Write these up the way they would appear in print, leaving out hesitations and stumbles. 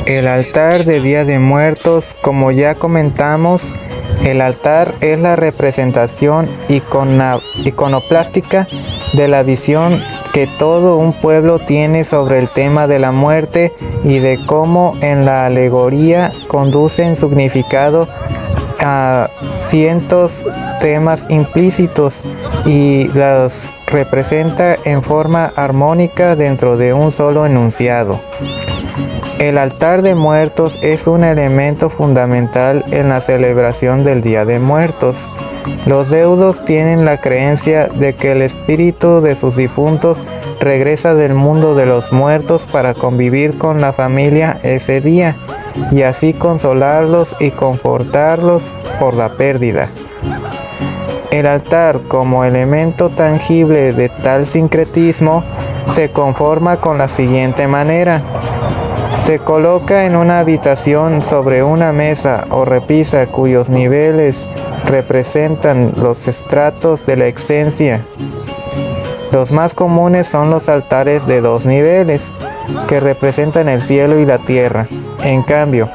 El altar de Día de Muertos, como ya comentamos, el altar es la representación iconoplástica de la visión que todo un pueblo tiene sobre el tema de la muerte y de cómo en la alegoría conducen significado a cientos temas implícitos y los representa en forma armónica dentro de un solo enunciado. El altar de muertos es un elemento fundamental en la celebración del Día de Muertos. Los deudos tienen la creencia de que el espíritu de sus difuntos regresa del mundo de los muertos para convivir con la familia ese día y así consolarlos y confortarlos por la pérdida. El altar, como elemento tangible de tal sincretismo, se conforma con la siguiente manera. Se coloca en una habitación sobre una mesa o repisa cuyos niveles representan los estratos de la esencia. Los más comunes son los altares de 2 niveles, que representan el cielo y la tierra. En cambio,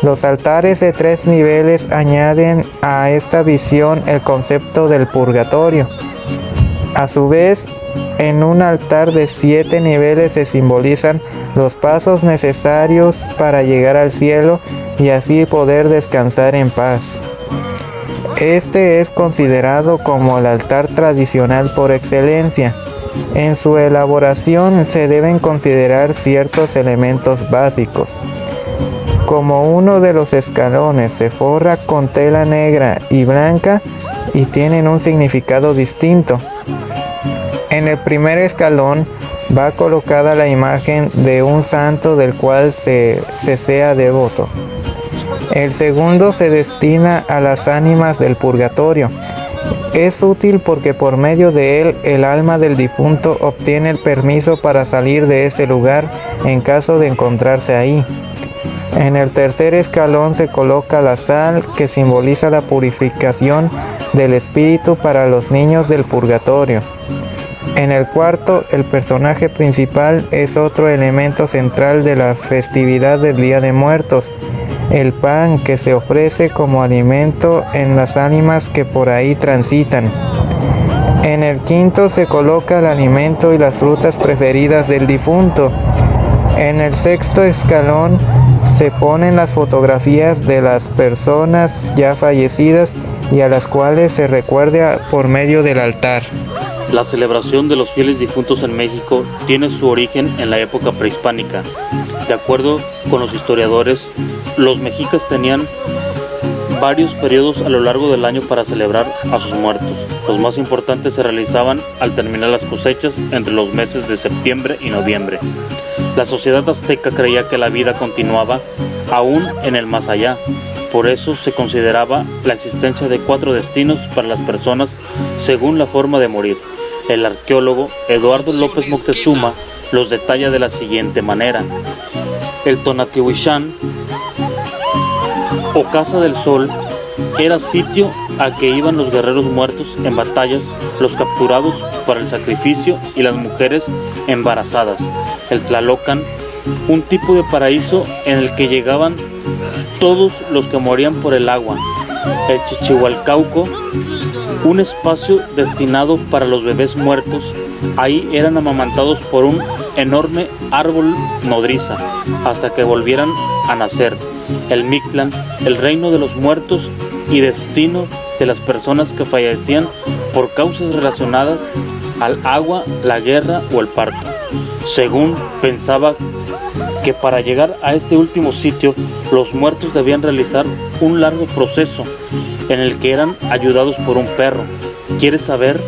los altares de 3 niveles añaden a esta visión el concepto del purgatorio. A su vez, en un altar de 7 niveles se simbolizan los pasos necesarios para llegar al cielo y así poder descansar en paz. Este es considerado como el altar tradicional por excelencia. En su elaboración se deben considerar ciertos elementos básicos. Como uno de los escalones se forra con tela negra y blanca y tienen un significado distinto. En el primer escalón va colocada la imagen de un santo del cual se sea devoto. El segundo se destina a las ánimas del purgatorio. Es útil porque por medio de él el alma del difunto obtiene el permiso para salir de ese lugar en caso de encontrarse ahí. En el tercer escalón se coloca la sal, que simboliza la purificación del espíritu para los niños del purgatorio. En el cuarto, el personaje principal es otro elemento central de la festividad del Día de Muertos, el pan que se ofrece como alimento en las ánimas que por ahí transitan. En el quinto se coloca el alimento y las frutas preferidas del difunto. En el sexto escalón se ponen las fotografías de las personas ya fallecidas y a las cuales se recuerda por medio del altar. La celebración de los fieles difuntos en México tiene su origen en la época prehispánica. De acuerdo con los historiadores, los mexicas tenían varios periodos a lo largo del año para celebrar a sus muertos. Los más importantes se realizaban al terminar las cosechas entre los meses de septiembre y noviembre. La sociedad azteca creía que la vida continuaba aún en el más allá. Por eso se consideraba la existencia de 4 destinos para las personas según la forma de morir. El arqueólogo Eduardo López Moctezuma los detalla de la siguiente manera. El Tonatiuhishán, o Casa del Sol, era sitio a que iban los guerreros muertos en batallas, los capturados para el sacrificio y las mujeres embarazadas. El Tlalocan, un tipo de paraíso en el que llegaban todos los que morían por el agua. El Chichihualcauco, un espacio destinado para los bebés muertos. Ahí eran amamantados por un enorme árbol nodriza hasta que volvieran a nacer. El Mictlán, el reino de los muertos y destino de las personas que fallecían por causas relacionadas al agua, la guerra o el parto. Según pensaba que para llegar a este último sitio, los muertos debían realizar un largo proceso en el que eran ayudados por un perro. ¿Quieres saber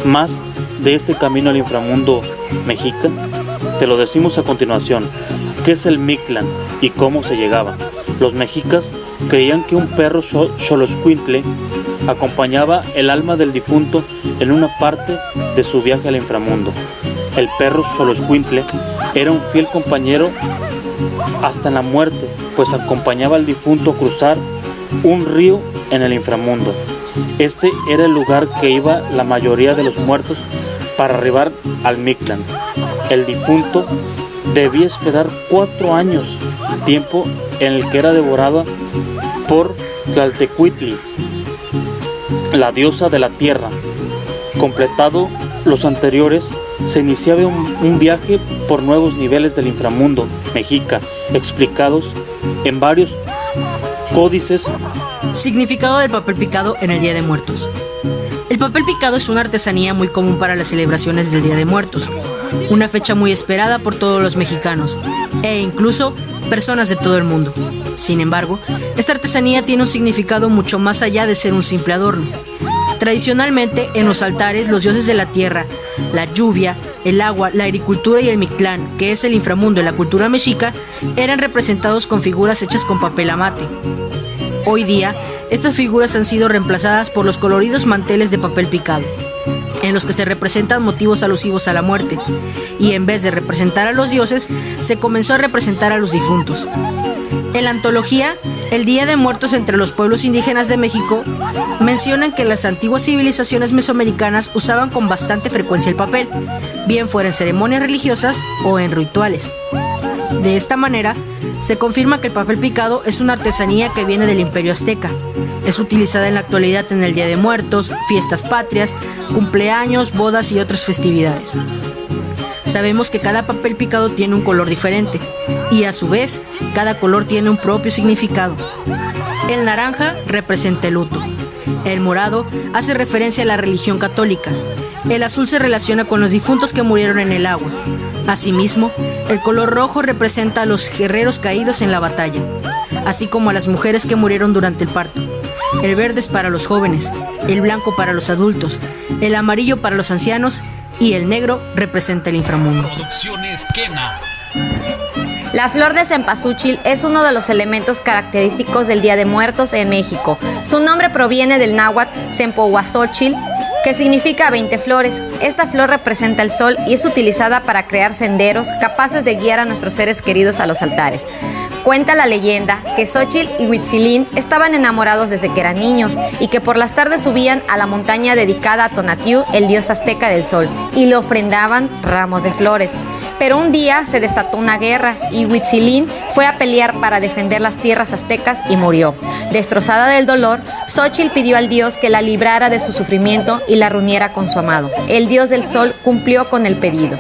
más de este camino al inframundo mexica? Te lo decimos a continuación. ¿Qué es el Mictlán y cómo se llegaba? Los mexicas creían que un perro xoloscuintle acompañaba el alma del difunto en una parte de su viaje al inframundo. El perro xoloscuintle era un fiel compañero hasta en la muerte, pues acompañaba al difunto a cruzar un río en el inframundo. Este era el lugar que iba la mayoría de los muertos para arribar al Mictlán. El difunto debía esperar 4 años tiempo en el que era devorada por Tlaltecuhtli, la diosa de la tierra. Completado los anteriores, se iniciaba un viaje por nuevos niveles del inframundo mexica, explicados en varios códices. Significado del papel picado en el Día de Muertos. El papel picado es una artesanía muy común para las celebraciones del Día de Muertos, una fecha muy esperada por todos los mexicanos e incluso personas de todo el mundo. Sin embargo, esta artesanía tiene un significado mucho más allá de ser un simple adorno. Tradicionalmente, en los altares, los dioses de la tierra, la lluvia, el agua, la agricultura y el Mictlán, que es el inframundo de la cultura mexica, eran representados con figuras hechas con papel amate. Hoy día, estas figuras han sido reemplazadas por los coloridos manteles de papel picado, en los que se representan motivos alusivos a la muerte, y en vez de representar a los dioses, se comenzó a representar a los difuntos. En la antología, El Día de Muertos entre los pueblos indígenas de México, mencionan que las antiguas civilizaciones mesoamericanas usaban con bastante frecuencia el papel, bien fuera en ceremonias religiosas o en rituales. De esta manera, se confirma que el papel picado es una artesanía que viene del Imperio Azteca. Es utilizada en la actualidad en el Día de Muertos, fiestas patrias, cumpleaños, bodas y otras festividades. Sabemos que cada papel picado tiene un color diferente y a su vez, cada color tiene un propio significado. El naranja representa el luto. El morado hace referencia a la religión católica. El azul se relaciona con los difuntos que murieron en el agua. Asimismo, el color rojo representa a los guerreros caídos en la batalla, así como a las mujeres que murieron durante el parto. El verde es para los jóvenes, el blanco para los adultos, el amarillo para los ancianos y el negro representa el inframundo. La flor de cempasúchil es uno de los elementos característicos del Día de Muertos en México. Su nombre proviene del náhuatl Sempohuaxochil, que significa 20 flores. Esta flor representa el sol y es utilizada para crear senderos capaces de guiar a nuestros seres queridos a los altares. Cuenta la leyenda que Xóchitl y Huitzilín estaban enamorados desde que eran niños y que por las tardes subían a la montaña dedicada a Tonatiuh, el dios azteca del sol, y le ofrendaban ramos de flores. Pero un día se desató una guerra y Huitzilín fue a pelear para defender las tierras aztecas y murió. Destrozada del dolor, Xóchitl pidió al dios que la librara de su sufrimiento y la reuniera con su amado. El dios del sol cumplió con el pedido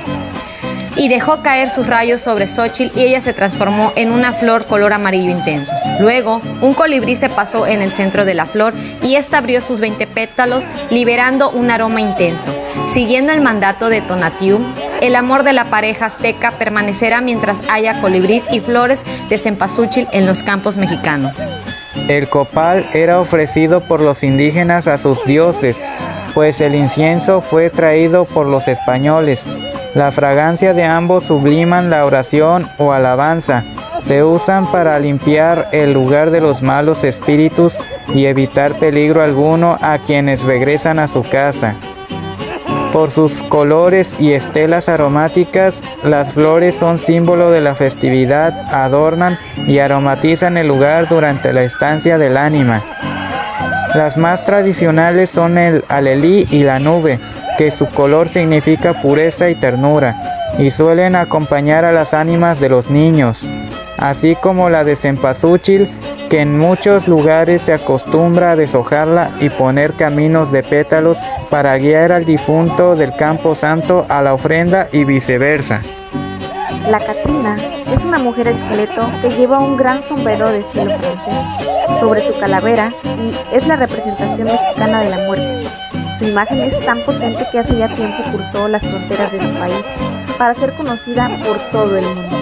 y dejó caer sus rayos sobre Xóchitl y ella se transformó en una flor color amarillo intenso. Luego, un colibrí se pasó en el centro de la flor y ésta abrió sus 20 pétalos, liberando un aroma intenso. Siguiendo el mandato de Tonatiuh, el amor de la pareja azteca permanecerá mientras haya colibrís y flores de cempasúchil en los campos mexicanos. El copal era ofrecido por los indígenas a sus dioses, pues el incienso fue traído por los españoles. La fragancia de ambos subliman la oración o alabanza. Se usan para limpiar el lugar de los malos espíritus y evitar peligro alguno a quienes regresan a su casa. Por sus colores y estelas aromáticas, las flores son símbolo de la festividad, adornan y aromatizan el lugar durante la estancia del ánima. Las más tradicionales son el alelí y la nube, que su color significa pureza y ternura, y suelen acompañar a las ánimas de los niños, así como la de cempasúchil, que en muchos lugares se acostumbra a deshojarla y poner caminos de pétalos para guiar al difunto del campo santo a la ofrenda y viceversa. La Catrina es una mujer esqueleto que lleva un gran sombrero de estilo francés sobre su calavera y es la representación mexicana de la muerte. Su imagen es tan potente que hace ya tiempo cruzó las fronteras de su país para ser conocida por todo el mundo.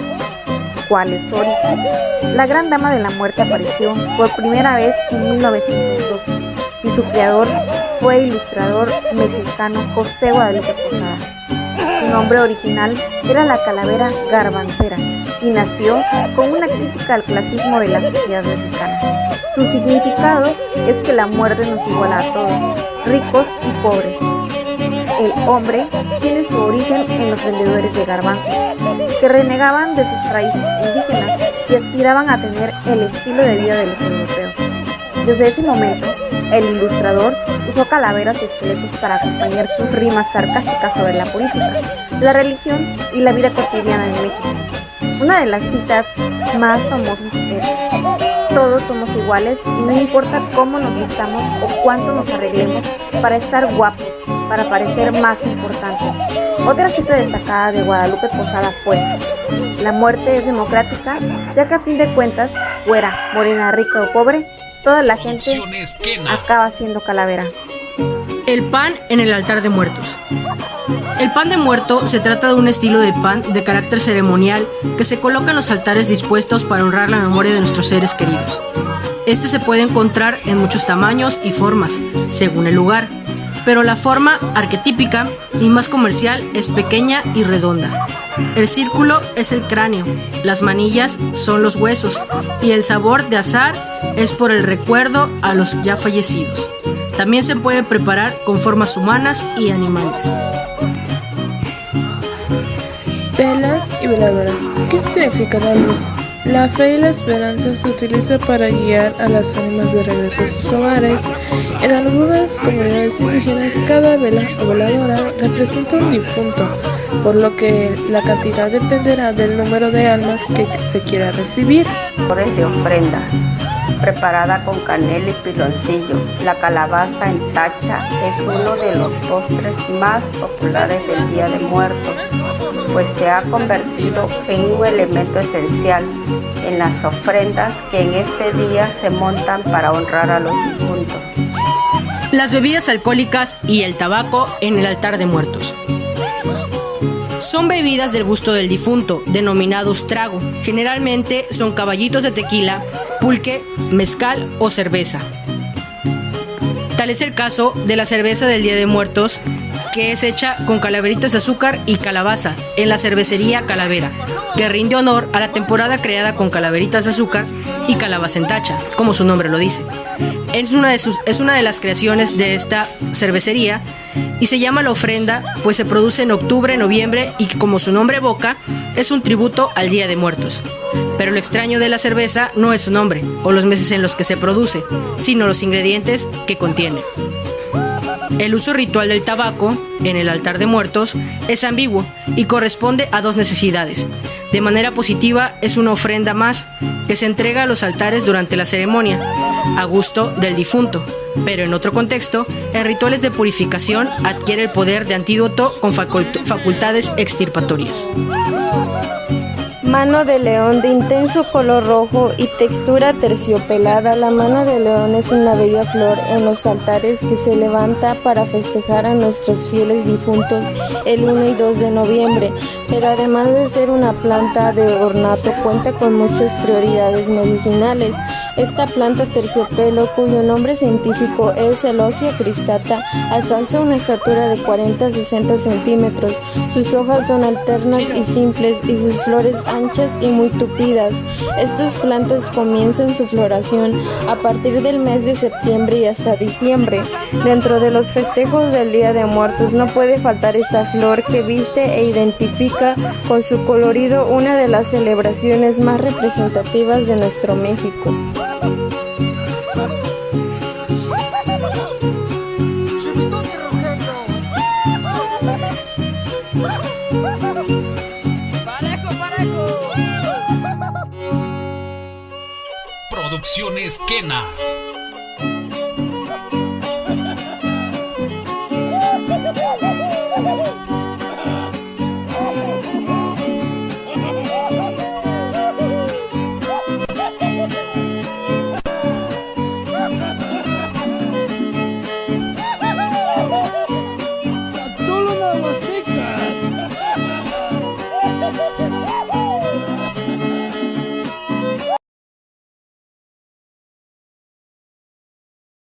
¿Cuál es su origen? La gran dama de la muerte apareció por primera vez en 1912 y su creador fue el ilustrador mexicano José Guadalupe Posada. Su nombre original era la calavera garbancera y nació como una crítica al clasismo de la sociedad mexicana. Su significado es que la muerte nos iguala a todos, ricos y pobres. El hombre tiene su origen en los vendedores de garbanzos, que renegaban de sus raíces indígenas y aspiraban a tener el estilo de vida de los europeos. Desde ese momento, el ilustrador usó calaveras y esqueletos para acompañar sus rimas sarcásticas sobre la política, la religión y la vida cotidiana en México. Una de las citas más famosas es: todos somos iguales y no importa cómo nos vistamos o cuánto nos arreglemos para estar guapos, para parecer más importantes. Otra cita destacada de Guadalupe Posada fue: la muerte es democrática, ya que a fin de cuentas, güera, morena, rica o pobre, toda la gente acaba siendo calavera. El pan en el altar de muertos. El pan de muerto se trata de un estilo de pan de carácter ceremonial que se coloca en los altares dispuestos para honrar la memoria de nuestros seres queridos. Este se puede encontrar en muchos tamaños y formas, según el lugar, pero la forma arquetípica y más comercial es pequeña y redonda. El círculo es el cráneo, las manillas son los huesos y el sabor de azar es por el recuerdo a los ya fallecidos. También se puede preparar con formas humanas y animales. Velas y veladoras. ¿Qué significa la luz? La fe y la esperanza se utiliza para guiar a las ánimas de regreso a sus hogares. En algunas comunidades indígenas, cada vela o veladora representa un difunto, por lo que la cantidad dependerá del número de almas que se quiera recibir. De ofrenda, preparada con canela y piloncillo. La calabaza en tacha es uno de los postres más populares del Día de Muertos, pues se ha convertido en un elemento esencial en las ofrendas que en este día se montan para honrar a los difuntos. Las bebidas alcohólicas y el tabaco en el altar de muertos. Son bebidas del gusto del difunto, denominados trago. Generalmente son caballitos de tequila, pulque, mezcal o cerveza. Tal es el caso de la cerveza del Día de Muertos, que es hecha con calaveritas de azúcar y calabaza en la cervecería Calavera, que rinde honor a la temporada creada con calaveritas de azúcar y calabaza en tacha, como su nombre lo dice. Es una de las creaciones de esta cervecería y se llama La Ofrenda, pues se produce en octubre, noviembre y como su nombre evoca, es un tributo al Día de Muertos. Pero lo extraño de la cerveza no es su nombre o los meses en los que se produce, sino los ingredientes que contiene. El uso ritual del tabaco en el altar de muertos es ambiguo y corresponde a dos necesidades. De manera positiva, es una ofrenda más que se entrega a los altares durante la ceremonia, a gusto del difunto, pero en otro contexto, en rituales de purificación adquiere el poder de antídoto con facultades extirpatorias. Mano de león de intenso color rojo y textura terciopelada. La mano de león es una bella flor en los altares que se levanta para festejar a nuestros fieles difuntos el 1 y 2 de noviembre, pero además de ser una planta de ornato cuenta con muchas prioridades medicinales. Esta planta terciopelo, cuyo nombre científico es Celosia cristata, alcanza una estatura de 40 a 60 centímetros. Sus hojas son alternas y simples y sus flores anchas y muy tupidas. Estas plantas comienzan su floración a partir del mes de septiembre y hasta diciembre. Dentro de los festejos del Día de Muertos no puede faltar esta flor que viste e identifica con su colorido una de las celebraciones más representativas de nuestro México. Producciones Kena.